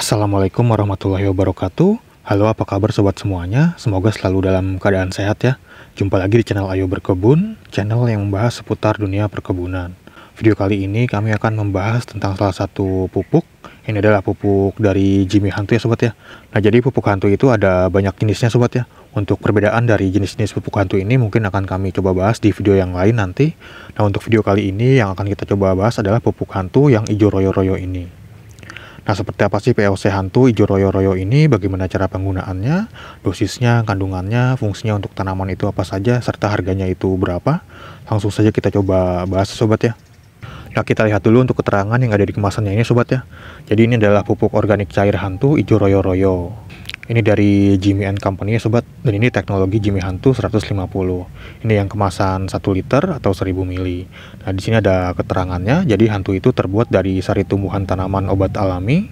Assalamualaikum warahmatullahi wabarakatuh. Halo, apa kabar sobat semuanya? Semoga selalu dalam keadaan sehat ya. Jumpa lagi di channel Ayo Berkebun, channel yang membahas seputar dunia perkebunan. Video kali ini kami akan membahas tentang salah satu pupuk. Ini adalah pupuk dari Jimmy Hantu ya sobat ya. Nah, jadi pupuk hantu itu ada banyak jenisnya sobat ya. Untuk perbedaan dari jenis-jenis pupuk hantu ini mungkin akan kami coba bahas di video yang lain nanti. Nah, untuk video kali ini yang akan kita coba bahas adalah pupuk hantu yang hijau royo-royo ini. Nah, seperti apa sih POC hantu hijau royo-royo ini, bagaimana cara penggunaannya, dosisnya, kandungannya, fungsinya untuk tanaman itu apa saja, serta harganya itu berapa? Langsung saja kita coba bahas sobat ya. Nah, kita lihat dulu untuk keterangan yang ada di kemasannya ini sobat ya. Jadi ini adalah pupuk organik cair hantu hijau royo-royo. Ini dari Jimmy & Company ya sobat, dan ini teknologi Jimmy Hantu 150. Ini yang kemasan 1 liter atau 1000 ml. Nah, di sini ada keterangannya. Jadi hantu itu terbuat dari sari tumbuhan tanaman obat alami,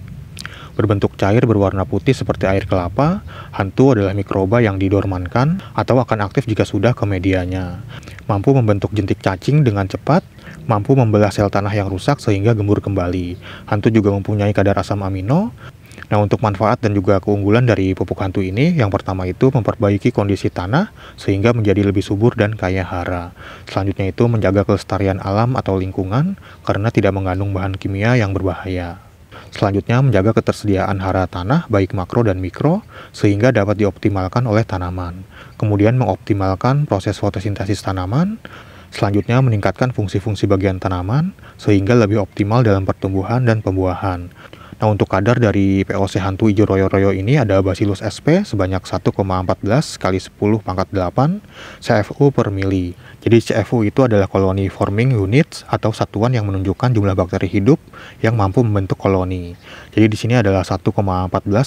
berbentuk cair berwarna putih seperti air kelapa. Hantu adalah mikroba yang didormankan atau akan aktif jika sudah ke medianya. Mampu membentuk jentik cacing dengan cepat, mampu membelah sel tanah yang rusak sehingga gembur kembali. Hantu juga mempunyai kadar asam amino. Nah, untuk manfaat dan juga keunggulan dari pupuk hantu ini, yang pertama itu memperbaiki kondisi tanah sehingga menjadi lebih subur dan kaya hara. Selanjutnya itu menjaga kelestarian alam atau lingkungan karena tidak mengandung bahan kimia yang berbahaya. Selanjutnya menjaga ketersediaan hara tanah baik makro dan mikro sehingga dapat dioptimalkan oleh tanaman. Kemudian mengoptimalkan proses fotosintesis tanaman. Selanjutnya meningkatkan fungsi-fungsi bagian tanaman sehingga lebih optimal dalam pertumbuhan dan pembuahan. Nah, untuk kadar dari POC hantu hijau royo-royo ini ada Bacillus sp sebanyak 1,14 kali 10 pangkat 8 CFU per mili. Jadi CFU itu adalah colony forming units atau satuan yang menunjukkan jumlah bakteri hidup yang mampu membentuk koloni. Jadi di sini adalah 1,14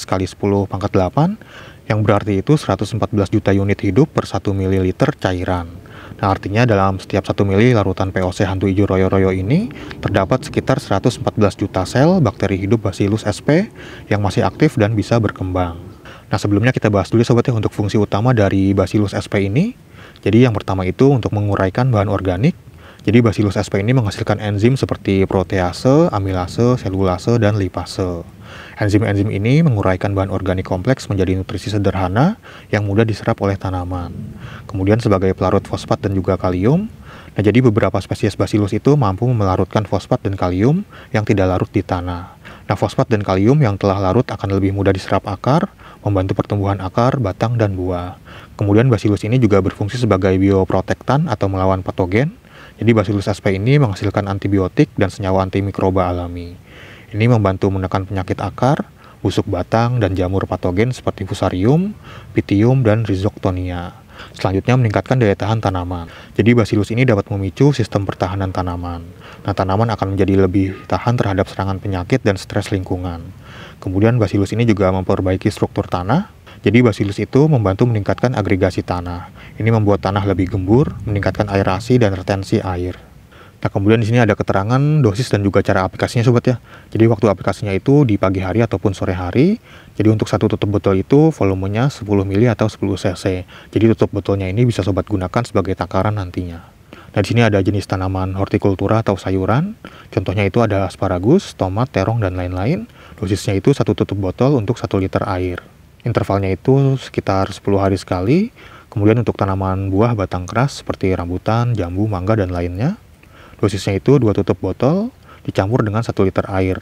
kali 10 pangkat 8 yang berarti itu 114 juta unit hidup per 1 ml cairan. Nah, artinya dalam setiap 1 mili larutan POC hantu hijau royo-royo ini terdapat sekitar 114 juta sel bakteri hidup Bacillus sp yang masih aktif dan bisa berkembang. Nah, sebelumnya kita bahas dulu sobat ya untuk fungsi utama dari Bacillus sp ini. Jadi yang pertama itu untuk menguraikan bahan organik. Jadi Bacillus sp ini menghasilkan enzim seperti protease, amilase, selulase, dan lipase. Enzim-enzim ini menguraikan bahan organik kompleks menjadi nutrisi sederhana yang mudah diserap oleh tanaman. Kemudian sebagai pelarut fosfat dan juga kalium. Nah, jadi beberapa spesies Bacillus itu mampu melarutkan fosfat dan kalium yang tidak larut di tanah. Nah, fosfat dan kalium yang telah larut akan lebih mudah diserap akar, membantu pertumbuhan akar, batang, dan buah. Kemudian Bacillus ini juga berfungsi sebagai bioprotektan atau melawan patogen. Jadi Bacillus sp ini menghasilkan antibiotik dan senyawa antimikroba alami. Ini membantu menekan penyakit akar, busuk batang, dan jamur patogen seperti Fusarium, Pythium, dan Rhizoctonia. Selanjutnya meningkatkan daya tahan tanaman. Jadi Bacillus ini dapat memicu sistem pertahanan tanaman. Nah, tanaman akan menjadi lebih tahan terhadap serangan penyakit dan stres lingkungan. Kemudian Bacillus ini juga memperbaiki struktur tanah. Jadi Bacillus itu membantu meningkatkan agregasi tanah. Ini membuat tanah lebih gembur, meningkatkan aerasi dan retensi air. Nah, kemudian di sini ada keterangan dosis dan juga cara aplikasinya sobat ya. Jadi waktu aplikasinya itu di pagi hari ataupun sore hari. Jadi untuk satu tutup botol itu volumenya 10 ml atau 10 cc. Jadi tutup botolnya ini bisa sobat gunakan sebagai takaran nantinya. Nah, di sini ada jenis tanaman hortikultura atau sayuran. Contohnya itu ada asparagus, tomat, terong, dan lain-lain. Dosisnya itu satu tutup botol untuk 1 liter air. Intervalnya itu sekitar 10 hari sekali. Kemudian untuk tanaman buah batang keras seperti rambutan, jambu, mangga, dan lainnya. Dosisnya itu 2 tutup botol dicampur dengan 1 liter air.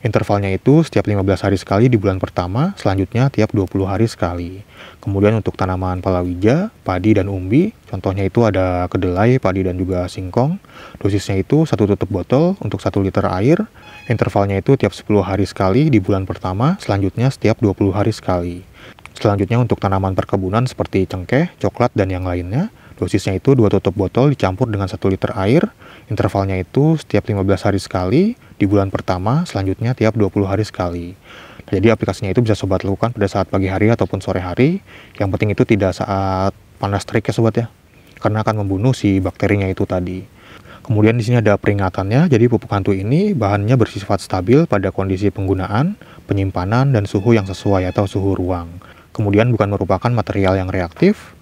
Intervalnya itu setiap 15 hari sekali di bulan pertama, selanjutnya tiap 20 hari sekali. Kemudian untuk tanaman palawija, padi, dan umbi, contohnya itu ada kedelai, padi, dan juga singkong. Dosisnya itu 1 tutup botol untuk 1 liter air. Intervalnya itu tiap 10 hari sekali di bulan pertama, selanjutnya setiap 20 hari sekali. Selanjutnya untuk tanaman perkebunan seperti cengkeh, coklat, dan yang lainnya, dosisnya itu 2 tutup botol dicampur dengan 1 liter air. Intervalnya itu setiap 15 hari sekali di bulan pertama, selanjutnya tiap 20 hari sekali. Nah, jadi aplikasinya itu bisa sobat lakukan pada saat pagi hari ataupun sore hari. Yang penting itu tidak saat panas terik ya sobat ya, karena akan membunuh si bakterinya itu tadi. Kemudian di sini ada peringatannya. Jadi pupuk hantu ini bahannya bersifat stabil pada kondisi penggunaan, penyimpanan, dan suhu yang sesuai atau suhu ruang. Kemudian bukan merupakan material yang reaktif.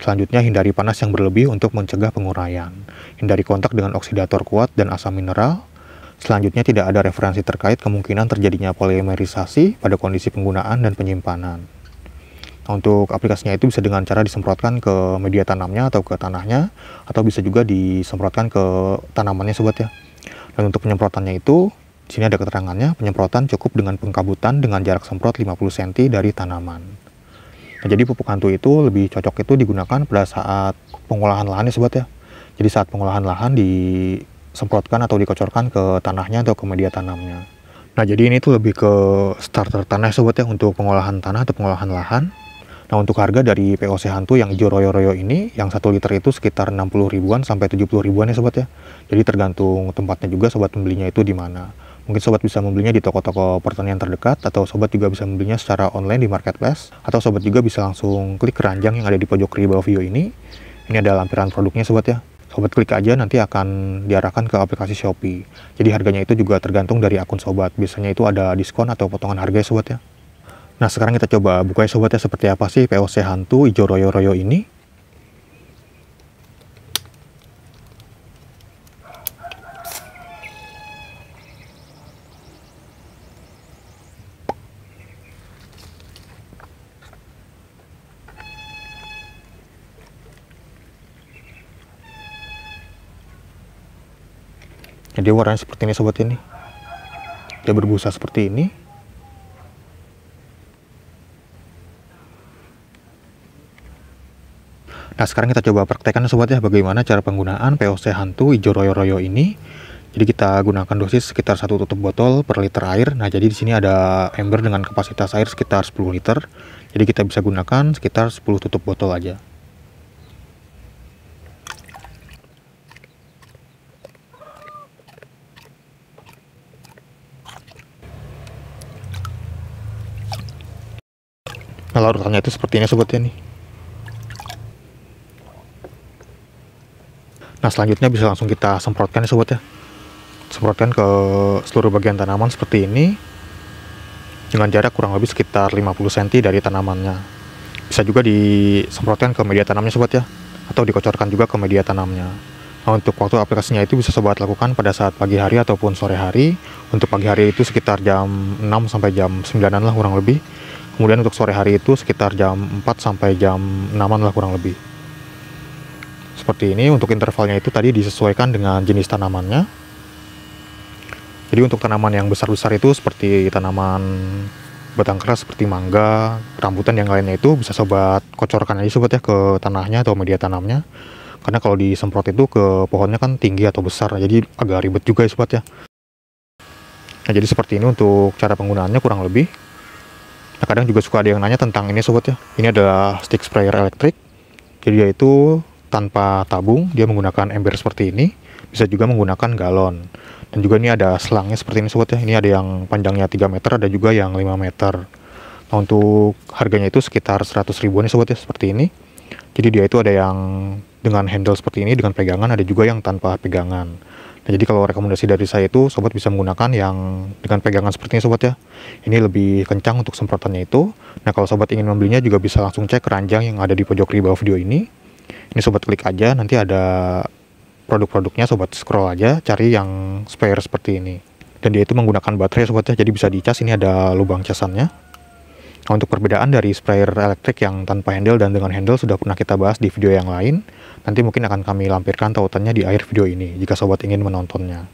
Selanjutnya, hindari panas yang berlebih untuk mencegah penguraian. Hindari kontak dengan oksidator kuat dan asam mineral. Selanjutnya tidak ada referensi terkait kemungkinan terjadinya polimerisasi pada kondisi penggunaan dan penyimpanan. Nah, untuk aplikasinya itu bisa dengan cara disemprotkan ke media tanamnya atau ke tanahnya, atau bisa juga disemprotkan ke tanamannya sobat ya. Dan untuk penyemprotannya itu, di sini ada keterangannya, penyemprotan cukup dengan pengkabutan dengan jarak semprot 50 cm dari tanaman. Nah, jadi pupuk hantu itu lebih cocok itu digunakan pada saat pengolahan lahan ya sobat ya. Jadi saat pengolahan lahan disemprotkan atau dikocorkan ke tanahnya atau ke media tanamnya. Nah, jadi ini tuh lebih ke starter tanah sobat ya untuk pengolahan tanah atau pengolahan lahan. Nah, untuk harga dari POC hantu yang hijau royo-royo ini, yang 1 liter itu sekitar 60 ribuan sampai 70 ribuan ya sobat ya. Jadi tergantung tempatnya juga sobat membelinya itu di mana. Mungkin sobat bisa membelinya di toko-toko pertanian terdekat, atau sobat juga bisa membelinya secara online di marketplace, atau sobat juga bisa langsung klik keranjang yang ada di pojok kiri bawah video ini. Ini ada lampiran produknya sobat ya. Sobat klik aja, nanti akan diarahkan ke aplikasi Shopee. Jadi harganya itu juga tergantung dari akun sobat. Biasanya itu ada diskon atau potongan harga ya sobat ya. Nah, sekarang kita coba buka ya sobat ya, seperti apa sih POC hantu hijau royo-royo ini. Jadi warnanya seperti ini sobat ini. Dia berbusa seperti ini. Nah, sekarang kita coba praktekkan sobat ya, bagaimana cara penggunaan POC hantu hijau royo-royo ini. Jadi kita gunakan dosis sekitar 1 tutup botol per liter air. Nah, jadi di sini ada ember dengan kapasitas air sekitar 10 liter. Jadi kita bisa gunakan sekitar 10 tutup botol aja. Nah, larutannya itu seperti ini sobat ya nih. Nah, selanjutnya bisa langsung kita semprotkan ya sobat ya. Semprotkan ke seluruh bagian tanaman seperti ini, dengan jarak kurang lebih sekitar 50 cm dari tanamannya. Bisa juga disemprotkan ke media tanamnya sobat ya, atau dikocorkan juga ke media tanamnya. Nah, untuk waktu aplikasinya itu bisa sobat lakukan pada saat pagi hari ataupun sore hari. Untuk pagi hari itu sekitar jam 6 sampai jam 9-an lah kurang lebih. Kemudian untuk sore hari itu sekitar jam 4 sampai jam 6-an lah kurang lebih. Seperti ini. Untuk intervalnya itu tadi disesuaikan dengan jenis tanamannya. Jadi untuk tanaman yang besar-besar itu seperti tanaman batang keras seperti mangga, rambutan yang lainnya itu bisa sobat kocorkan aja sobat ya ke tanahnya atau media tanamnya. Karena kalau disemprot itu ke pohonnya kan tinggi atau besar, jadi agak ribet juga ya sobat ya. Nah, jadi seperti ini untuk cara penggunaannya kurang lebih. Nah, kadang juga suka ada yang nanya tentang ini sobat ya. Ini adalah stick sprayer elektrik. Jadi dia itu tanpa tabung, dia menggunakan ember seperti ini. Bisa juga menggunakan galon. Dan juga ini ada selangnya seperti ini sobat ya. Ini ada yang panjangnya 3 meter, ada juga yang 5 meter. Nah, untuk harganya itu sekitar 100 ribuan ya sobat ya, seperti ini. Jadi dia itu ada yang dengan handle seperti ini, dengan pegangan, ada juga yang tanpa pegangan. Nah, jadi kalau rekomendasi dari saya itu, sobat bisa menggunakan yang dengan pegangan seperti ini sobat ya. Ini lebih kencang untuk semprotannya itu. Nah, kalau sobat ingin membelinya juga bisa langsung cek keranjang yang ada di pojok kiri bawah video ini. Ini sobat klik aja, nanti ada produk-produknya, sobat scroll aja, cari yang spare seperti ini. Dan dia itu menggunakan baterai sobat ya, jadi bisa dicas, ini ada lubang casannya. Nah, untuk perbedaan dari sprayer elektrik yang tanpa handle dan dengan handle sudah pernah kita bahas di video yang lain. Nanti mungkin akan kami lampirkan tautannya di akhir video ini, jika sobat ingin menontonnya.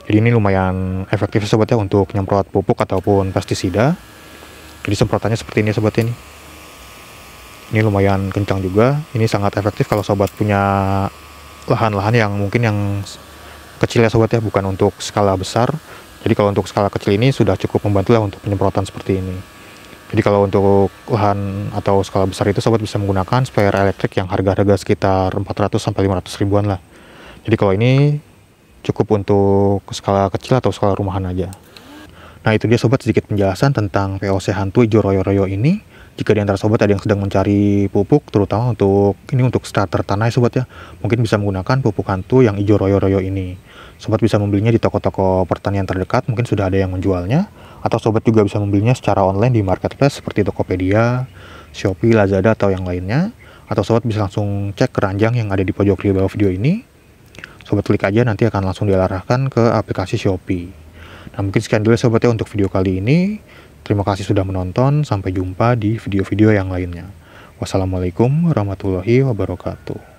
Jadi ini lumayan efektif sobat ya untuk nyemprot pupuk ataupun pestisida. Jadi semprotannya seperti ini sobat ini. Ini lumayan kencang juga, ini sangat efektif kalau sobat punya lahan-lahan yang mungkin yang kecil ya sobat ya, bukan untuk skala besar. Jadi kalau untuk skala kecil ini sudah cukup membantu lah untuk penyemprotan seperti ini. Jadi kalau untuk lahan atau skala besar itu sobat bisa menggunakan sprayer elektrik yang harga-harga sekitar 400 sampai 500 ribuan lah. Jadi kalau ini cukup untuk skala kecil atau skala rumahan aja. Nah, itu dia sobat sedikit penjelasan tentang POC hantu hijau royo-royo ini. Jika di antara sobat ada yang sedang mencari pupuk, terutama untuk starter tanah ya sobat ya, mungkin bisa menggunakan pupuk hantu yang hijau royo-royo ini. Sobat bisa membelinya di toko-toko pertanian terdekat, mungkin sudah ada yang menjualnya, atau sobat juga bisa membelinya secara online di marketplace seperti Tokopedia, Shopee, Lazada, atau yang lainnya. Atau sobat bisa langsung cek keranjang yang ada di pojok kiri bawah video ini. Sobat klik aja nanti akan langsung diarahkan ke aplikasi Shopee. Nah, mungkin sekian dulu ya sobat ya untuk video kali ini. Terima kasih sudah menonton, sampai jumpa di video-video yang lainnya. Wassalamualaikum warahmatullahi wabarakatuh.